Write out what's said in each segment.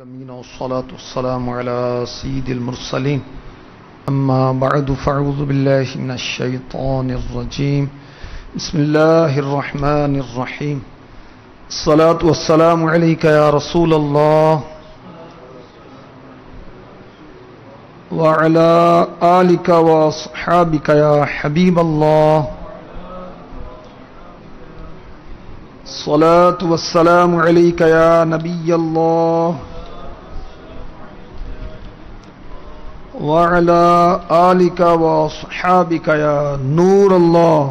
العالمين والصلاة والسلام على سيد المرسلين أما بعد فأعوذ بالله من الشيطان الرجيم بسم الله الرحمن الرحيم الصلاة والسلام عليك يا رسول الله وعلى آلك وأصحابك يا حبيب الله الصلاة والسلام عليك يا نبي الله وعلى آلك وأصحابك يا نور الله.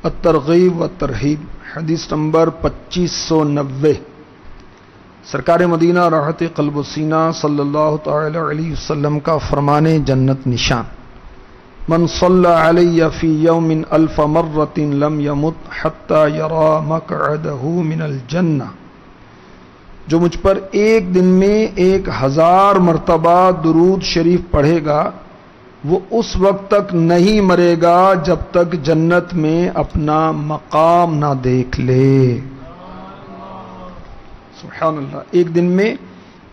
الترغیب و ترہیب حدیث نمبر 2590. سرکار مدینہ راحت قلب و سینہ صلی اللہ تعالی علیہ وسلم کا فرمان جنت نشان: من صلی علی فی یوم الف مرۃ لم یمت حتی یری مقعدہ من الجنہ. جو مجھ پر ایک دن میں 1000 مرتبہ درود شریف پڑھے گا وہ اس وقت تک نہیں مرے گا جب تک جنت میں اپنا مقام نہ دیکھ لے. سبحان اللہ. ایک دن میں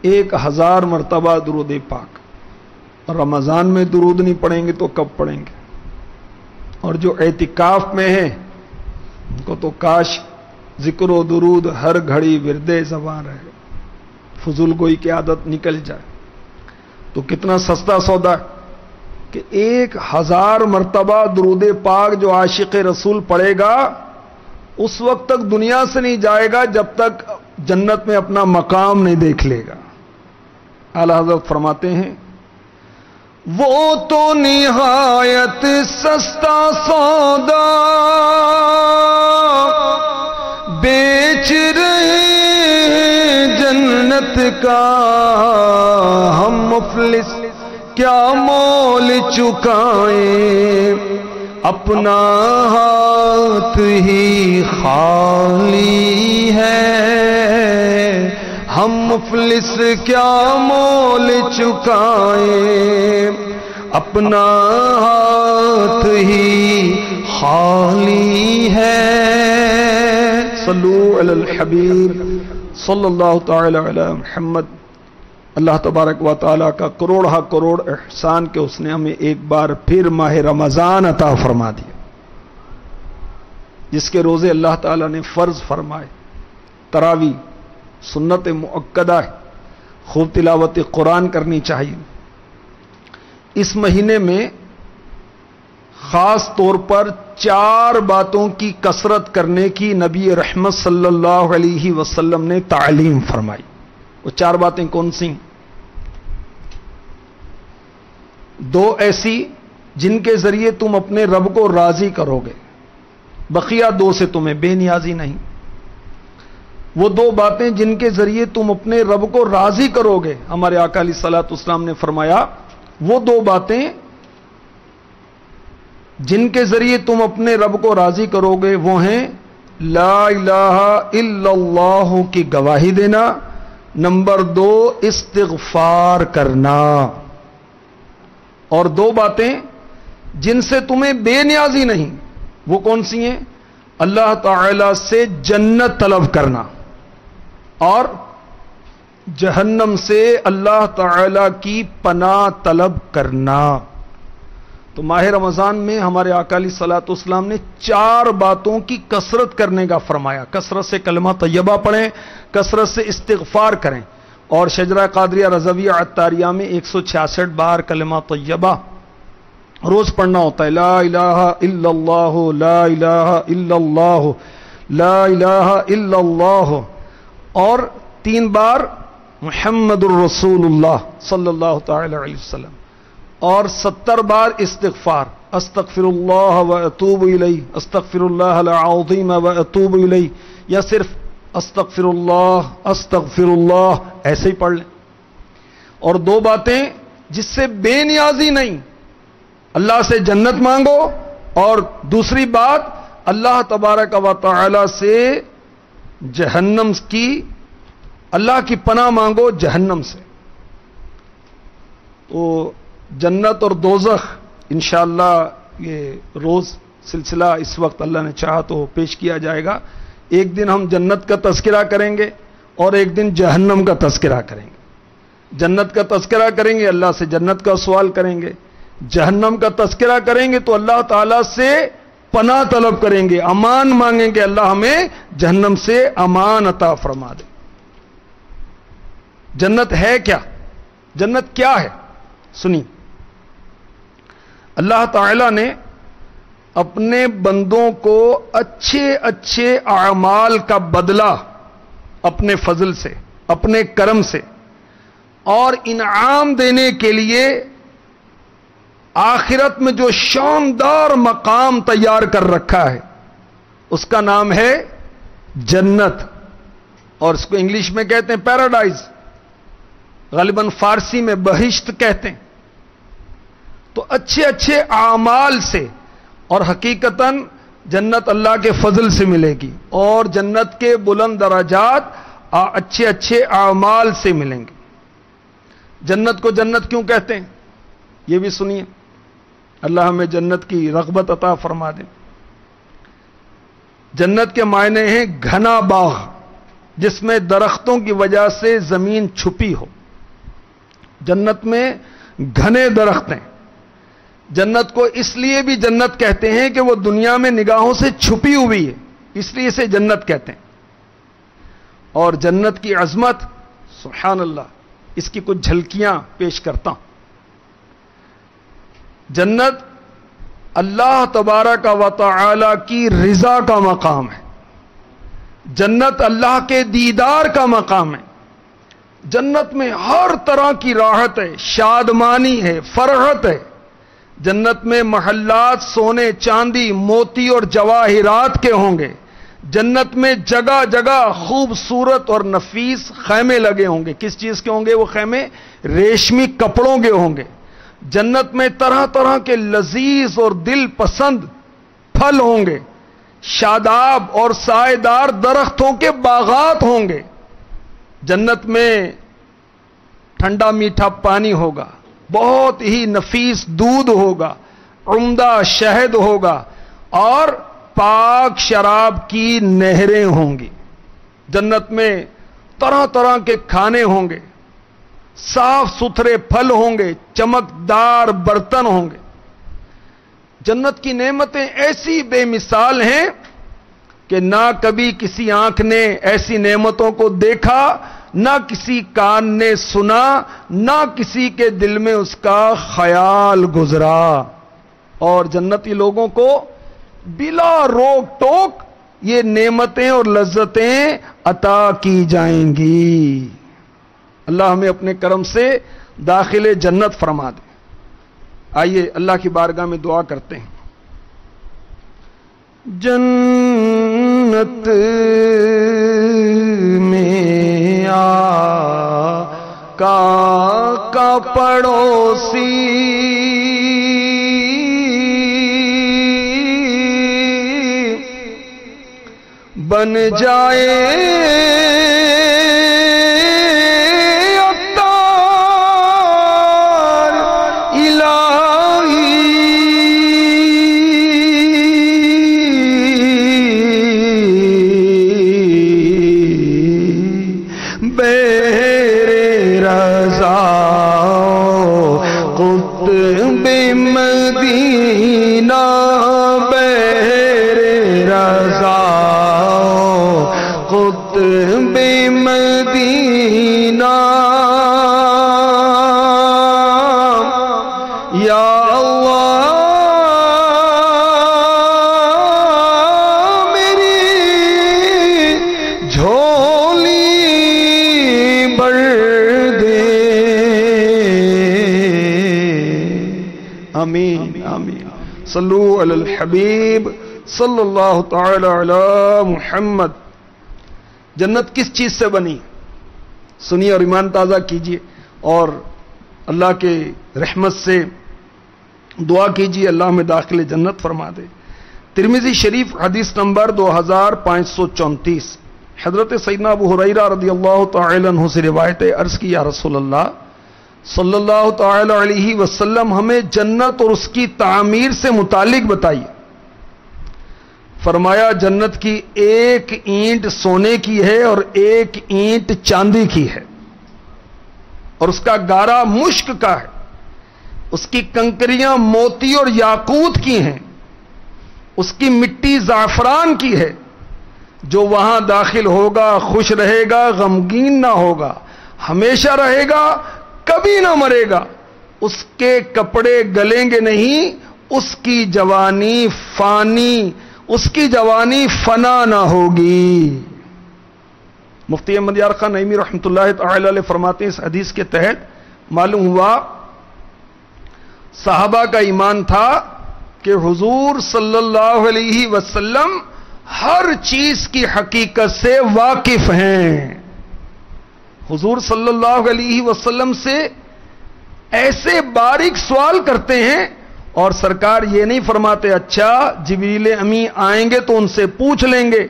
1000 مرتبہ درود پاک. اور رمضان میں درود نہیں پڑھیں گے تو کب پڑھیں گے؟ اور جو اعتکاف میں ہیں ان کو تو کاش ذکر و درود ہر گھڑی ورد زبان رہے، فضول گوئی کی عادت نکل جائے. تو کتنا سستا سودا کہ 1000 مرتبہ درود پاک جو عاشق رسول پڑھے گا اس وقت تک دنیا سے نہیں جائے گا جب تک جنت میں اپنا مقام نہیں دیکھ لے گا. اعلیٰ حضرت فرماتے ہیں وہ تو نہایت سستا سودا بیچ رہے جنت کا، ہم مفلس کیا مول چکائیں، اپنا ہاتھ ہی خالی ہے. ہم مفلس کیا مول چکائیں، اپنا ہاتھ ہی خالی ہے. صلو علی الحبیب صلی اللہ تعالی علی محمد. اللہ تبارک و تعالیٰ کا کروڑہ کروڑ احسان کہ اس نے ہمیں ایک بار پھر ماہ رمضان عطا فرما دیا، جس کے روزے اللہ تعالیٰ نے فرض فرمائے. تراویح سنت مؤکدہ ہے، خوب تلاوت قرآن کرنی چاہیے. اس مہینے میں خاص طور پر 4 باتوں کی کثرت کرنے کی نبی رحمت صلی اللہ علیہ وسلم نے تعلیم فرمائی. وہ 4 باتیں کون سی؟ 2 ایسی جن کے ذریعے تم اپنے رب کو راضی کرو گے، بقیہ 2 سے تمہیں بے نیازی نہیں. وہ 2 باتیں جن کے ذریعے تم اپنے رب کو راضی کرو گے. ہمارے آقا علیہ الصلوۃ والسلام نے فرمایا وہ 2 باتیں جن کے ذریعے تم اپنے رب کو راضی کرو گے وہ ہیں لا الہ الا اللہ کی گواہی دینا، نمبر 2 استغفار کرنا. اور 2 باتیں جن سے تمہیں بے نیازی نہیں، وہ کون سی ہیں؟ اللہ تعالی سے جنت طلب کرنا اور جہنم سے اللہ تعالی کی پناہ طلب کرنا. تو ماہ رمضان میں ہمارے آقا علیہ الصلوۃ والسلام نے 4 باتوں کی کثرت کرنے کا فرمایا. کثرت سے کلمہ طیبہ پڑھیں، کثرت سے استغفار کریں، اور شجرہ قادریہ رضویہ عطاریہ میں 166 بار کلمہ طیبہ روز پڑھنا ہوتا ہے. لا الہ الا اللہ، لا الہ الا اللہ، لا الہ الا اللہ، اور 3 بار محمد الرسول اللہ صلی اللہ تعالی علیہ وسلم، اور 70 بار استغفار. استغفر اللہ و اتوب الیہ، استغفر اللہ العظیم و اتوب الیہ، یا صرف استغفر اللہ ایسے ہی پڑھ لیں. اور 2 باتیں جس سے بے نیازی نہیں، اللہ سے جنت مانگو، اور دوسری بات اللہ تبارک و تعالی سے جہنم کی، اللہ کی پناہ مانگو جہنم سے. تو جنت اور دوزخ انشاءاللہ یہ روز سلسلہ اس وقت اللہ نے چاہا تو پیش کیا جائے گا. ایک دن ہم جنت کا تذکرہ کریں گے اور ایک دن جہنم کا تذکرہ کریں گے. جنت کا تذکرہ کریں گے، اللہ سے جنت کا سوال کریں گے. جہنم کا تذکرہ کریں گے تو اللہ تعالیٰ سے پناہ طلب کریں گے، امان مانگیں گے، اللہ ہمیں جہنم سے امان عطا فرما دے. جنت ہے کیا؟ جنت کیا ہے؟ سنی، اللہ تعالیٰ نے اپنے بندوں کو اچھے اچھے اعمال کا بدلہ اپنے فضل سے، اپنے کرم سے اور انعام دینے کے لیے آخرت میں جو شاندار مقام تیار کر رکھا ہے اس کا نام ہے جنت، اور اس کو انگلش میں کہتے ہیں پیراڈائز، غالباً فارسی میں بہشت کہتے ہیں. تو اچھے اچھے اعمال سے، اور حقیقتاً جنت اللہ کے فضل سے ملے گی، اور جنت کے بلند درجات اچھے اچھے اعمال سے ملیں گے. جنت کو جنت کیوں کہتے ہیں یہ بھی سنیے، اللہ ہمیں جنت کی رغبت عطا فرما دے. جنت کے معنی ہیں گھنا باغ، جس میں درختوں کی وجہ سے زمین چھپی ہو. جنت میں گھنے درخت ہیں. جنت کو اس لیے بھی جنت کہتے ہیں کہ وہ دنیا میں نگاہوں سے چھپی ہوئی ہے، اس لیے اسے جنت کہتے ہیں. اور جنت کی عظمت، سبحان اللہ، اس کی کچھ جھلکیاں پیش کرتا ہوں. جنت اللہ تبارک و تعالی کی رضا کا مقام ہے. جنت اللہ کے دیدار کا مقام ہے. جنت میں ہر طرح کی راحت ہے، شادمانی ہے، فرحت ہے. جنت میں محلات سونے چاندی موتی اور جواہرات کے ہوں گے. جنت میں جگہ جگہ خوبصورت اور نفیس خیمے لگے ہوں گے. کس چیز کے ہوں گے وہ خیمے؟ ریشمی کپڑوں کے ہوں گے. جنت میں طرح طرح کے لذیذ اور دل پسند پھل ہوں گے. شاداب اور سائے دار درختوں کے باغات ہوں گے. جنت میں ٹھنڈا میٹھا پانی ہوگا، بہت ہی نفیس دودھ ہوگا، عمدہ شہد ہوگا اور پاک شراب کی نہریں ہوں گی. جنت میں طرح طرح کے کھانے ہوں گے، صاف ستھرے پھل ہوں گے، چمکدار برتن ہوں گے. جنت کی نعمتیں ایسی بے مثال ہیں کہ نہ کبھی کسی آنکھ نے ایسی نعمتوں کو دیکھا، نہ کسی کان نے سنا، نہ کسی کے دل میں اس کا خیال گزرا. اور جنتی لوگوں کو بلا روک ٹوک یہ نعمتیں اور لذتیں عطا کی جائیں گی. اللہ ہمیں اپنے کرم سے داخل جنت فرما دے. آئیے اللہ کی بارگاہ میں دعا کرتے ہیں. جنت میں آقا کا پڑوسی بن جائے صلو علی الحبیب صلی اللہ تعالی علی محمد. جنت کس چیز سے بنی؟ سنیے اور ایمان تازہ کیجیے اور اللہ کے رحمت سے دعا کیجیے اللہ میں داخل جنت فرما دے. ترمذی شریف حدیث نمبر 2534، حضرت سیدنا ابو ہریرہ رضی اللہ تعالی عنہ سے روایت ہے، عرض کی یا رسول اللہ صلی اللہ تعالی علیہ وسلم ہمیں جنت اور اس کی تعمیر سے متعلق بتائیے. فرمایا جنت کی ایک اینٹ سونے کی ہے اور ایک اینٹ چاندی کی ہے، اور اس کا گارا مشک کا ہے، اس کی کنکریاں موتی اور یاقوت کی ہیں، اس کی مٹی زعفران کی ہے۔ جو وہاں داخل ہوگا خوش رہے گا، غمگین نہ ہوگا، ہمیشہ رہے گا، کبھی نہ مرے گا، اس کے کپڑے گلیں گے نہیں، اس کی جوانی فنا نہ ہوگی۔ مفتی احمد یار خان نعیمی رحمۃ اللہ تعالی علیہ فرماتے ہیں اس حدیث کے تحت معلوم ہوا صحابہ کا ایمان تھا کہ حضور صلی اللہ علیہ وسلم ہر چیز کی حقیقت سے واقف ہیں۔ حضور صلی اللہ علیہ وسلم سے ایسے باریک سوال کرتے ہیں اور سرکار یہ نہیں فرماتے اچھا جبریل امی آئیں گے تو ان سے پوچھ لیں گے۔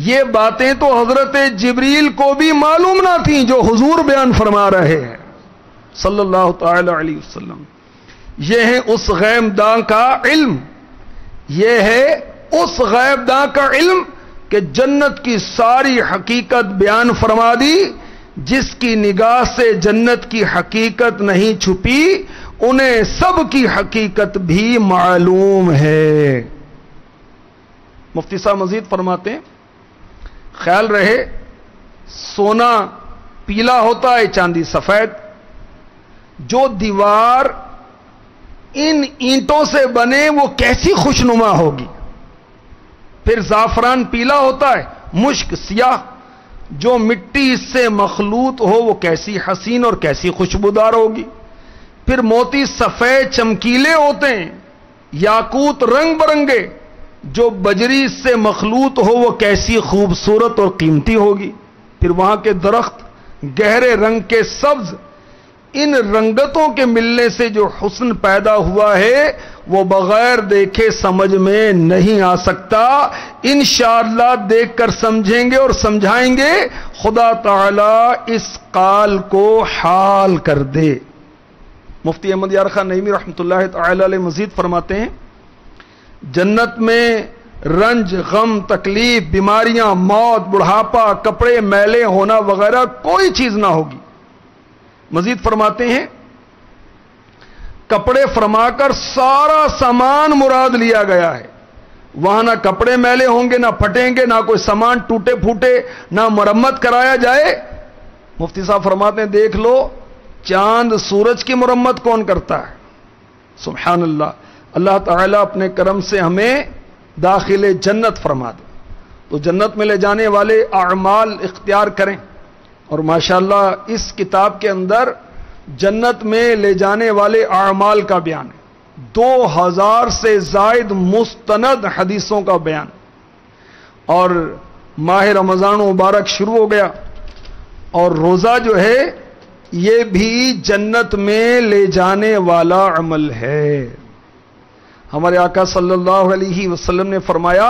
یہ باتیں تو حضرت جبریل کو بھی معلوم نہ تھیں جو حضور بیان فرما رہے ہیں صلی اللہ تعالی علیہ وسلم۔ یہ ہے اس غیب داں کا علم، یہ ہے اس غیب داں کا علم کہ جنت کی ساری حقیقت بیان فرما دی۔ جس کی نگاہ سے جنت کی حقیقت نہیں چھپی انہیں سب کی حقیقت بھی معلوم ہے۔ مفتی صاحب مزید فرماتے ہیں خیال رہے سونا پیلا ہوتا ہے، چاندی سفید۔ جو دیوار ان اینٹوں سے بنے وہ کیسی خوشنما ہوگی، پھر زعفران پیلا ہوتا ہے، مشک سیاہ، جو مٹی اس سے مخلوط ہو وہ کیسی حسین اور کیسی خوشبودار ہوگی، پھر موتی سفید چمکیلے ہوتے ہیں، یاقوت رنگ برنگے، جو بجری اس سے مخلوط ہو وہ کیسی خوبصورت اور قیمتی ہوگی، پھر وہاں کے درخت گہرے رنگ کے سبز، ان رنگتوں کے ملنے سے جو حسن پیدا ہوا ہے وہ بغیر دیکھے سمجھ میں نہیں آ سکتا۔ انشاءاللہ دیکھ کر سمجھیں گے اور سمجھائیں گے، خدا تعالی اس قال کو حال کر دے۔ مفتی احمد یار خان نعیمی رحمۃ اللہ تعالی علیہ مزید فرماتے ہیں جنت میں رنج، غم، تکلیف، بیماریاں، موت، بڑھاپا، کپڑے میلے ہونا وغیرہ کوئی چیز نہ ہوگی۔ مزید فرماتے ہیں کپڑے فرما کر سارا سامان مراد لیا گیا ہے، وہاں نہ کپڑے میلے ہوں گے، نہ پھٹیں گے، نہ کوئی سامان ٹوٹے پھوٹے، نہ مرمت کرایا جائے۔ مفتی صاحب فرماتے ہیں دیکھ لو چاند سورج کی مرمت کون کرتا ہے؟ سبحان اللہ۔ اللہ تعالیٰ اپنے کرم سے ہمیں داخل جنت فرما دے، تو جنت میں لے جانے والے اعمال اختیار کریں۔ اور ماشاءاللہ اس کتاب کے اندر جنت میں لے جانے والے اعمال کا بیان ہے، 2000 سے زائد مستند حدیثوں کا بیان، اور ماہ رمضان مبارک شروع ہو گیا، اور روزہ جو ہے یہ بھی جنت میں لے جانے والا عمل ہے۔ ہمارے آقا صلی اللہ علیہ وسلم نے فرمایا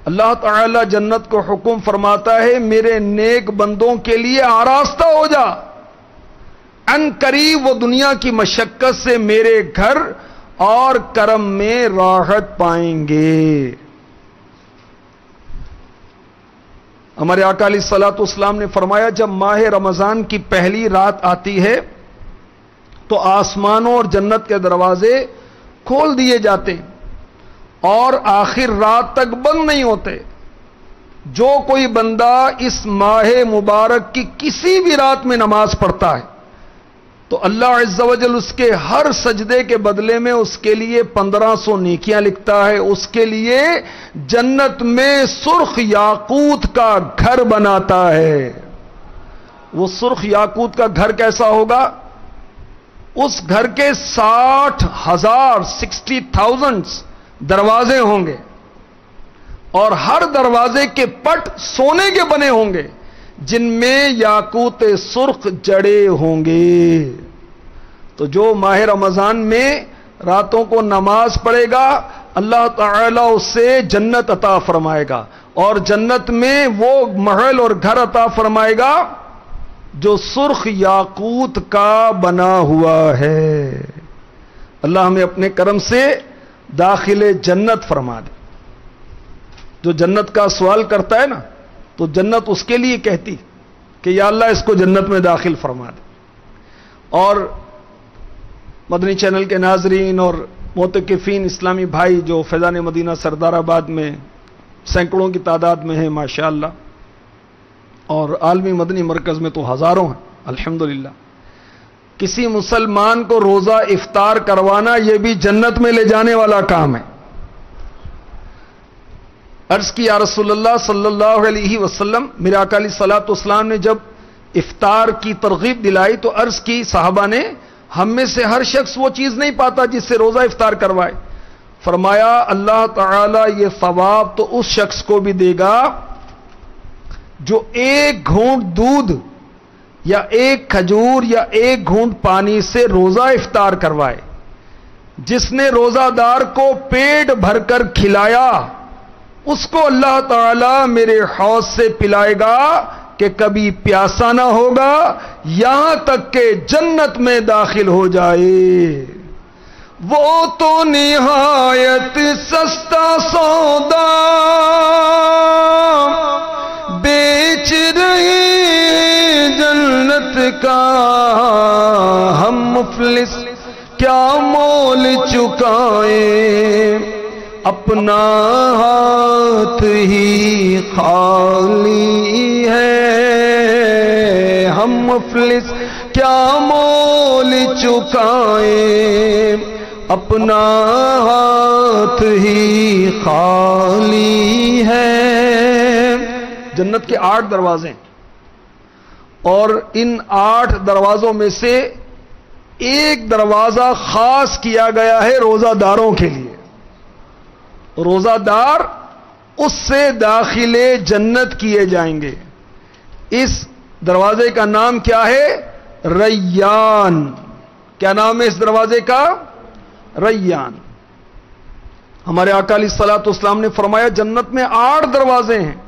اللہ تعالی جنت کو حکم فرماتا ہے میرے نیک بندوں کے لیے آراستہ ہو جا، ان قریب وہ دنیا کی مشقت سے میرے گھر اور کرم میں راحت پائیں گے۔ ہمارے آقا علیہ الصلوۃ والسلام نے فرمایا جب ماہ رمضان کی پہلی رات آتی ہے تو آسمانوں اور جنت کے دروازے کھول دیے جاتے ہیں اور آخر رات تک بند نہیں ہوتے۔ جو کوئی بندہ اس ماہ مبارک کی کسی بھی رات میں نماز پڑھتا ہے تو اللہ عز و جل اس کے ہر سجدے کے بدلے میں اس کے لیے 1500 نیکیاں لکھتا ہے، اس کے لیے جنت میں سرخ یاقوت کا گھر بناتا ہے۔ وہ سرخ یاقوت کا گھر کیسا ہوگا؟ اس گھر کے 60,000 دروازے ہوں گے اور ہر دروازے کے پٹ سونے کے بنے ہوں گے جن میں یاقوت سرخ جڑے ہوں گے۔ تو جو ماہ رمضان میں راتوں کو نماز پڑھے گا اللہ تعالیٰ اسے جنت عطا فرمائے گا، اور جنت میں وہ محل اور گھر عطا فرمائے گا جو سرخ یاقوت کا بنا ہوا ہے۔ اللہ ہمیں اپنے کرم سے داخل جنت فرما دے۔ جو جنت کا سوال کرتا ہے نا تو جنت اس کے لیے کہتی کہ یا اللہ اس کو جنت میں داخل فرما دے. اور مدنی چینل کے ناظرین اور معتکفین اسلامی بھائی جو فیضان مدینہ سردار آباد میں سینکڑوں کی تعداد میں ہیں ماشاءاللہ، اور عالمی مدنی مرکز میں تو ہزاروں ہیں الحمدللہ، کسی مسلمان کو روزہ افطار کروانا یہ بھی جنت میں لے جانے والا کام ہے. عرض کی یا رسول اللہ صلی اللہ علیہ وسلم، میرے آقا علیہ الصلوۃ والسلام نے جب افطار کی ترغیب دلائی تو عرض کی صحابہ نے ہم میں سے ہر شخص وہ چیز نہیں پاتا جس سے روزہ افطار کوائے. فرمایا اللہ تعالی یہ ثواب تو اس شخص کو بھی دے گا جو ایک گھونٹ دودھ یا ایک کھجور یا ایک گھونٹ پانی سے روزہ افطار کروائے. جس نے روزہ دار کو پیٹ بھر کر کھلایا اس کو اللہ تعالی میرے حوض سے پلائے گا کہ کبھی پیاسا نہ ہوگا یہاں تک کہ جنت میں داخل ہو جائے. وہ تو نہایت سستا سودا بیچ رہے جنت کا، ہم مفلس کیا مول چکائیں، اپنا ہاتھ ہی خالی ہے. ہم مفلس کیا مول چکائیں، اپنا ہاتھ ہی خالی ہے. جنت کے 8 دروازے ہیں اور ان 8 دروازوں میں سے ایک دروازہ خاص کیا گیا ہے روزہ داروں کے لیے. روزہ دار اس سے داخلے جنت کیے جائیں گے. اس دروازے کا نام کیا ہے؟ ریان. کیا نام ہے اس دروازے کا؟ ریان. ہمارے آقا علیہ الصلوۃ والسلام نے فرمایا جنت میں 8 دروازے ہیں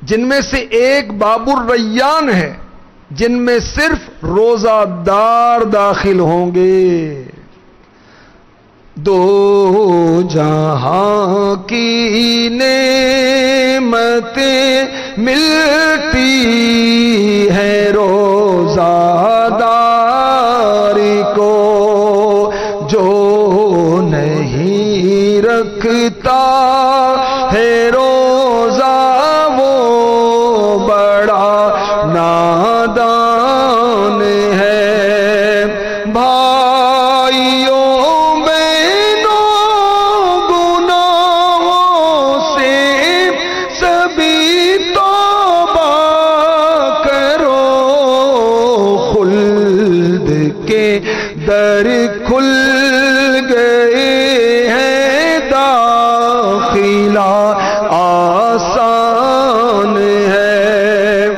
جن میں سے ایک باب الریان ہے جن میں صرف روزہ دار داخل ہوں گے. دو جہاں کی نعمتیں ملتی ہیں روزہ دار کو، جو نہیں رکھتا ہے روزہ وہ بڑا نادان ہے. بھائیوں در کھل گئے ہیں داخلہ آسان ہے.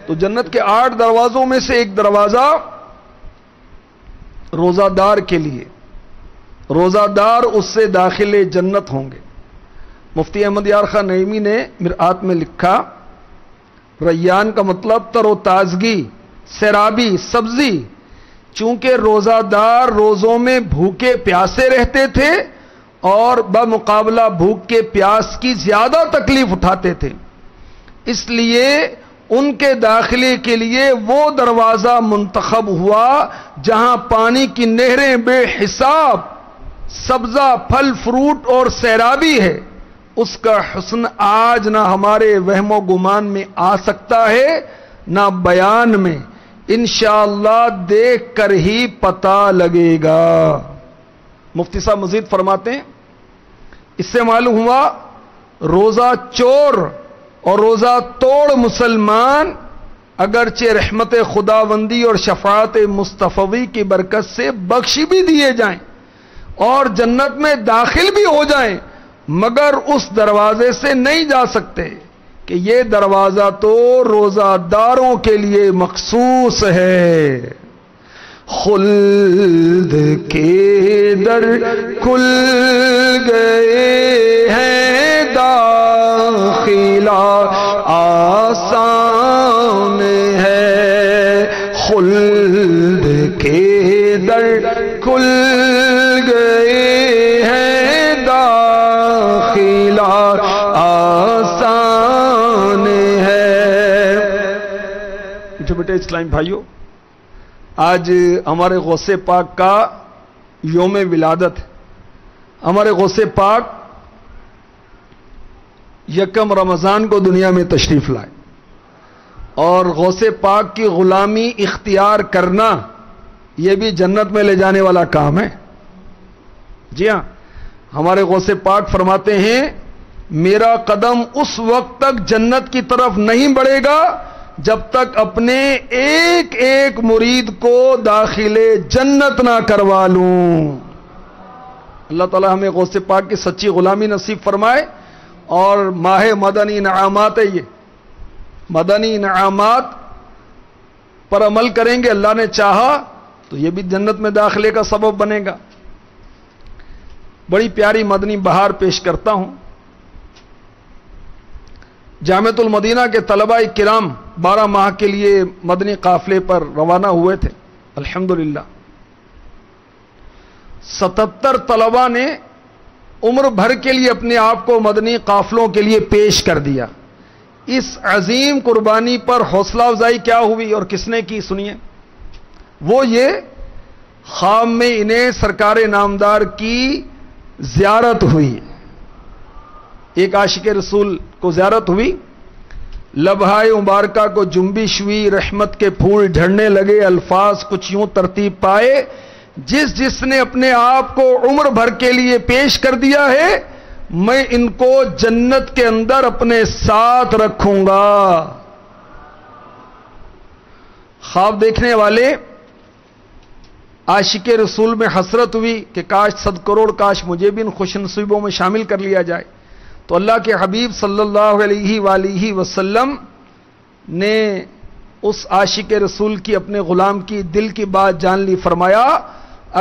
تو جنت کے 8 دروازوں میں سے ایک دروازہ روزہ دار کے لیے. روزہ دار اس سے داخل جنت ہوں گے. مفتی احمد یار خان نعیمی نے مرآت میں لکھا ریان کا مطلب تر و تازگی، سیرابی، سبزی. چونکہ روزہ دار روزوں میں بھوکے پیاسے رہتے تھے اور بمقابلہ بھوک کے پیاس کی زیادہ تکلیف اٹھاتے تھے، اس لیے ان کے داخلے کے لیے وہ دروازہ منتخب ہوا جہاں پانی کی نہریں بے حساب، سبزہ، پھل، فروٹ اور سیرابی ہے. اس کا حسن آج نہ ہمارے وہم و گمان میں آ سکتا ہے نہ بیان میں، انشاءاللہ دیکھ کر ہی پتہ لگے گا. مفتی صاحب مزید فرماتے ہیں اس سے معلوم ہوا روزہ چور اور روزہ توڑ مسلمان اگرچہ رحمت خداوندی اور شفاعت مصطفی کی برکت سے بخشی بھی دیے جائیں اور جنت میں داخل بھی ہو جائیں، مگر اس دروازے سے نہیں جا سکتے کہ یہ دروازہ تو روزہ داروں کے لیے مخصوص ہے. خلد کے در کھل گئے ہیں داخلہ آسان ہے. خلد کے در کھل گئے ہیں داخلہ اسلامی بھائیوں، آج ہمارے غوث پاک کا یوم ولادت ہے۔ ہمارے غوث پاک یکم رمضان کو دنیا میں تشریف لائے، اور غوث پاک کی غلامی اختیار کرنا یہ بھی جنت میں لے جانے والا کام ہے۔ جی ہاں، ہمارے غوث پاک فرماتے ہیں میرا قدم اس وقت تک جنت کی طرف نہیں بڑھے گا جب تک اپنے ایک ایک مرید کو داخل جنت نہ کروا لوں۔ اللہ تعالی ہمیں غوث پاک کی سچی غلامی نصیب فرمائے، اور ماہ مدنی انعامات ہے، یہ مدنی انعامات پر عمل کریں گے، اللہ نے چاہا تو یہ بھی جنت میں داخلے کا سبب بنے گا۔ بڑی پیاری مدنی بہار پیش کرتا ہوں۔ جامعۃ المدینہ کے طلباء کرام 12 ماہ کے لیے مدنی قافلے پر روانہ ہوئے تھے۔ الحمدللہ 77 طلباء نے عمر بھر کے لیے اپنے آپ کو مدنی قافلوں کے لیے پیش کر دیا۔ اس عظیم قربانی پر حوصلہ افزائی کیا ہوئی اور کس نے کی، سنیے۔ وہ یہ خواب میں انہیں سرکار نامدار کی زیارت ہوئی، ایک عاشق رسول کو زیارت ہوئی، لبہائے مبارکہ کو جنبش ہوئی، رحمت کے پھول جھڑنے لگے، الفاظ کچھ یوں ترتیب پائے، جس جس نے اپنے آپ کو عمر بھر کے لیے پیش کر دیا ہے میں ان کو جنت کے اندر اپنے ساتھ رکھوں گا۔ خواب دیکھنے والے عاشق رسول میں حسرت ہوئی کہ کاش 100 کروڑ کاش مجھے بھی ان خوش نصیبوں میں شامل کر لیا جائے، تو اللہ کے حبیب صلی اللہ علیہ وآلہ وسلم نے اس عاشق رسول کی اپنے غلام کی دل کی بات جان لی، فرمایا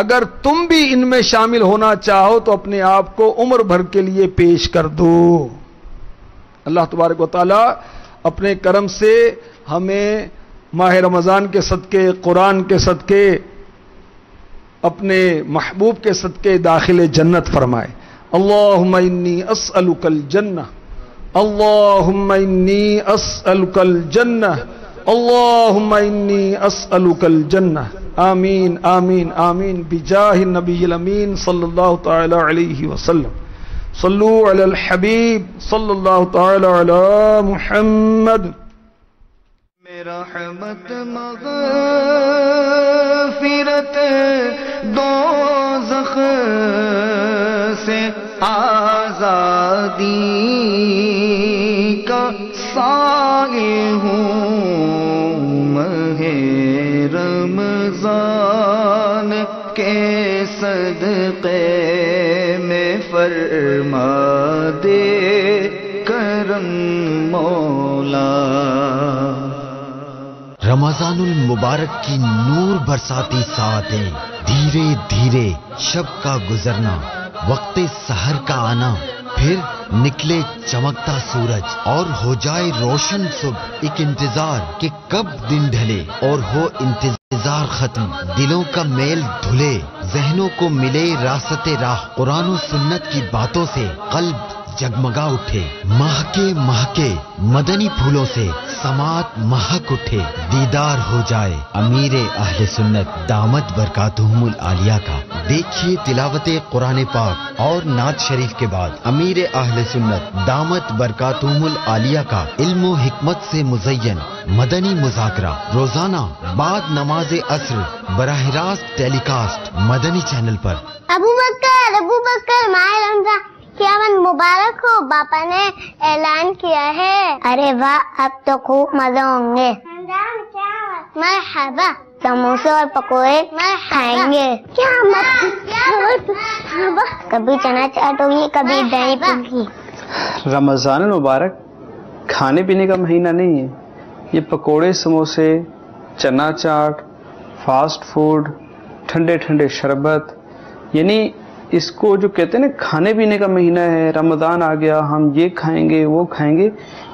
اگر تم بھی ان میں شامل ہونا چاہو تو اپنے آپ کو عمر بھر کے لیے پیش کر دو۔ اللہ تبارک و تعالی اپنے کرم سے ہمیں ماہ رمضان کے صدقے، قرآن کے صدقے، اپنے محبوب کے صدقے داخل جنت فرمائے۔ اللہم انی اسألک الجنہ، اللہم انی اسألک الجنہ، اللہم انی اسألک الجنہ، آمین آمین آمین بجاہ النبی الامین صلی اللہ تعالی علیہ وسلم۔ صلو علی الحبیب صلی اللہ تعالی علی محمد۔ رحمت مغفرت دوزخ سے آزادی کا سائل ہوں، ماہ رمضان کے صدقے میں فرما دے کرم مولا۔ رمضان المبارک کی نور برساتی ساعتیں، دھیرے دھیرے شب کا گزرنا، وقت سحر کا آنا، پھر نکلے چمکتا سورج اور ہو جائے روشن صبح، ایک انتظار کہ کب دن ڈھلے اور ہو انتظار ختم، دلوں کا میل دھلے، ذہنوں کو ملے راست راہ، قرآن و سنت کی باتوں سے قلب جگمگا اٹھے، مہکے مدنی پھولوں سے سماعت مہک اٹھے، دیدار ہو جائے امیر اہل سنت دامت برکاتہم العالیہ کا۔ دیکھیے تلاوت قرآن پاک اور نعت شریف کے بعد امیر اہل سنت دامت برکاتہم العالیہ کا علم و حکمت سے مزین مدنی مذاکرہ روزانہ بعد نماز عصر براہ راست ٹیلی کاسٹ مدنی چینل پر۔ ابو بکر ماہ رمضان کیا من مبارک ہو، باپا نے اعلان کیا ہے۔ ارے واہ، اب تو خوب مزے ہوں گے۔ مرحبا، سموسے اور پکوڑے کھائیں گے۔ کیا کبھی چنا چاٹ ہوگی، کبھی دہی پھلکی۔ رمضان المبارک کھانے پینے کا مہینہ نہیں ہے، یہ پکوڑے، سموسے، چنا چاٹ، فاسٹ فوڈ، ٹھنڈے ٹھنڈے شربت، یعنی اس کو جو کہتے ہیں نا کھانے پینے کا مہینہ ہے، رمضان آ گیا ہم یہ کھائیں گے وہ کھائیں گے،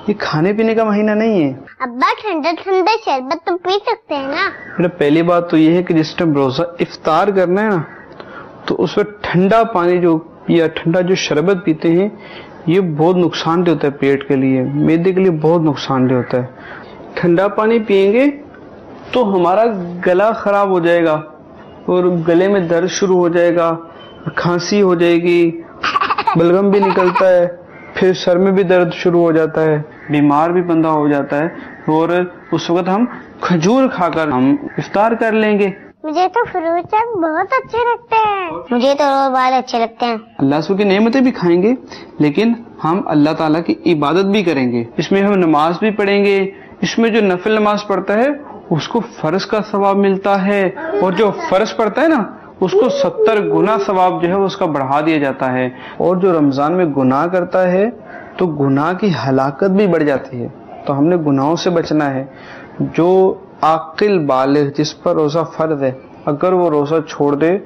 یہ کھانے پینے کا مہینہ نہیں ہے۔ ابا ٹھنڈا ٹھنڈا شربت تو پی سکتے ہیں نا؟ پہلی بات تو یہ ہے کہ جس ٹائم روزہ افطار کرنا ہے نا تو اس وقت ٹھنڈا پانی جو یا ٹھنڈا جو شربت پیتے ہیں یہ بہت نقصان دہ ہوتا ہے، پیٹ کے لیے، معدے کے لیے بہت نقصان دہ ہوتا ہے۔ ٹھنڈا پانی پئیں گے تو ہمارا گلا خراب ہو جائے گا اور گلے میں درد شروع ہو جائے گا, کھانسی ہو جائے گی, بلغم بھی نکلتا ہے, پھر سر میں بھی درد شروع ہو جاتا ہے, بیمار بھی بندہ ہو جاتا ہے. اور اس وقت ہم کھجور کھا کر ہم افطار کر لیں گے. مجھے تو فروٹ بہت اچھے لگتے ہیں. مجھے تو روز بال اچھے لگتے ہیں. اللہ سو کی نعمتیں بھی کھائیں گے, لیکن ہم اللہ تعالیٰ کی عبادت بھی کریں گے. اس میں ہم نماز بھی پڑھیں گے. اس میں جو نفل نماز پڑھتا ہے اس کو فرض کا ثواب ملتا ہے, اور جو فرض پڑھتا ہے نا اس کو 70 گنا ثواب جو ہے اس کا بڑھا دیا جاتا ہے. اور جو رمضان میں گناہ کرتا ہے تو گناہ کی ہلاکت بھی بڑھ جاتی ہے. تو ہم نے گناہوں سے بچنا ہے. جو عاقل بالغ جس پر روزہ فرض ہے, اگر وہ روزہ چھوڑ دے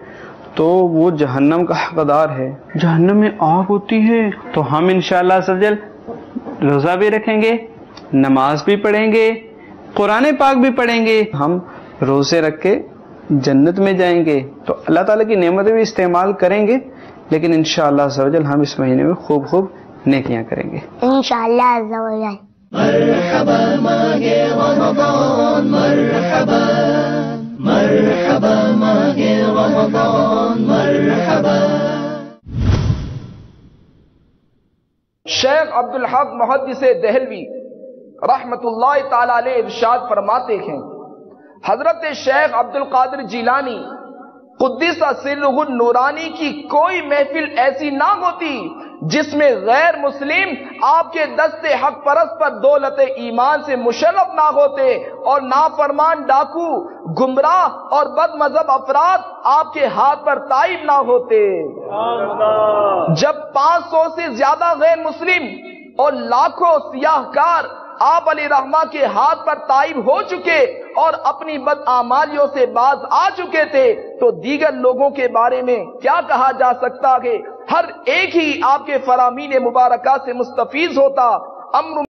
تو وہ جہنم کا حقدار ہے. جہنم میں آگ ہوتی ہے. تو ہم انشاءاللہ سجل روزہ بھی رکھیں گے, نماز بھی پڑھیں گے, قرآن پاک بھی پڑھیں گے. ہم روزے رکھ کے جنت میں جائیں گے. تو اللہ تعالیٰ کی نعمتیں بھی استعمال کریں گے, لیکن انشاءاللہ عز و جل ہم اس مہینے میں خوب خوب نیکیاں کریں گے انشاءاللہ عز و جل. مرحبا ماہ رمضان مرحبا مرحبا ماہ رمضان مرحبا. شیخ عبدالحق محدث دہلوی رحمت اللہ تعالی علیہ ارشاد فرماتے ہیں, حضرت شیخ عبد القادر جیلانی قدس سرہ النورانی کی کوئی محفل ایسی نہ ہوتی جس میں غیر مسلم آپ کے دست حق پرست پر دولت ایمان سے مشرف نہ ہوتے, اور نافرمان ڈاکو, گمراہ اور بد مذہب افراد آپ کے ہاتھ پر تائب نہ ہوتے. جب 500 سے زیادہ غیر مسلم اور لاکھوں سیاہ کار آپ علیہ رحمہ کے ہاتھ پر تائب ہو چکے اور اپنی بدعمالیوں سے باز آ چکے تھے, تو دیگر لوگوں کے بارے میں کیا کہا جا سکتا ہے؟ ہر ایک ہی آپ کے فرامین مبارکہ سے مستفیض ہوتا. امر